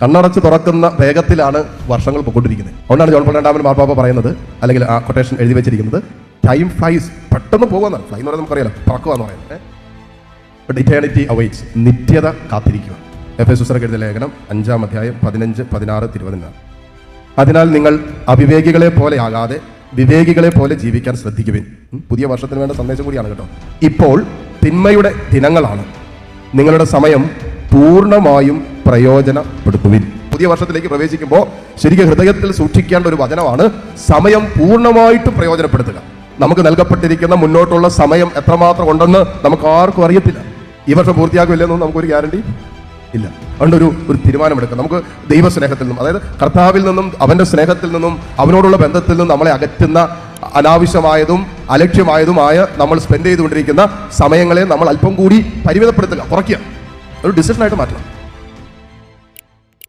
കണ്ണടച്ച് തുറക്കുന്ന വേഗത്തിലാണ് വർഷങ്ങൾ പൊക്കൊണ്ടിരിക്കുന്നത്. അതുകൊണ്ടാണ് ജോൺ പോൾ രണ്ടാമൻ മാർപ്പാപ്പ പറയുന്നത്, അല്ലെങ്കിൽ ആ കൊട്ടേഷൻ എഴുതി വെച്ചിരിക്കുന്നത്, ടൈം ഫ്ലൈസ്, പെട്ടെന്ന് പോകുന്നതാണ്. ഫ്ലൈ എന്ന് പറയുന്നത് നമുക്കറിയാലോ, പറക്കുക എന്ന് പറയുന്നത്. ബട്ട് ഇറ്റേണിറ്റി അവൈറ്റ്സ്, നിത്യത കാത്തിരിക്കുക. എഫേസ്യർക്ക് എഴുതിയ ലേഖനം 5-ാം അധ്യായം 15, 16, 20. അതിനാൽ നിങ്ങൾ അവിവേകികളെ പോലെ ആകാതെ വിവേകികളെ പോലെ ജീവിക്കാൻ ശ്രദ്ധിക്കുവിൻ. പുതിയ വർഷത്തിന് വേണ്ട സന്ദേശം കൂടിയാണ് കേട്ടോ. ഇപ്പോൾ തിന്മയുടെ ദിനങ്ങളാണ്. നിങ്ങളുടെ സമയം പൂർണ്ണമായും പ്രയോജനപ്പെടുത്തുവിൻ. പുതിയ വർഷത്തിലേക്ക് പ്രവേശിക്കുമ്പോൾ ശരിക്കും ഹൃദയത്തിൽ സൂക്ഷിക്കേണ്ട ഒരു വചനമാണ് സമയം പൂർണ്ണമായിട്ടും പ്രയോജനപ്പെടുത്തുക. നമുക്ക് നൽകപ്പെട്ടിരിക്കുന്ന മുന്നോട്ടുള്ള സമയം എത്രമാത്രം ഉണ്ടെന്ന് നമുക്ക് ആർക്കും അറിയത്തില്ല. ഈ വർഷം പൂർത്തിയാക്കില്ലെന്നും നമുക്കൊരു ഗ്യാരണ്ടി ഇല്ല. അതുകൊണ്ട് ഒരു തീരുമാനമെടുക്കുക. നമുക്ക് ദൈവസ്നേഹത്തിൽ നിന്നും, അതായത് കർത്താവിൽ നിന്നും അവൻ്റെ സ്നേഹത്തിൽ നിന്നും അവനോടുള്ള ബന്ധത്തിൽ നിന്നും നമ്മളെ അകറ്റുന്ന അനാവശ്യമായതും അലക്ഷ്യമായതുമായ നമ്മൾ സ്പെൻഡ് ചെയ്തുകൊണ്ടിരിക്കുന്ന സമയങ്ങളെ നമ്മൾ അല്പം കൂടി പരിമിതപ്പെടുത്തുക, കുറയ്ക്കുക. ഒരു ഡിസിഷനായിട്ട് മാറ്റണം.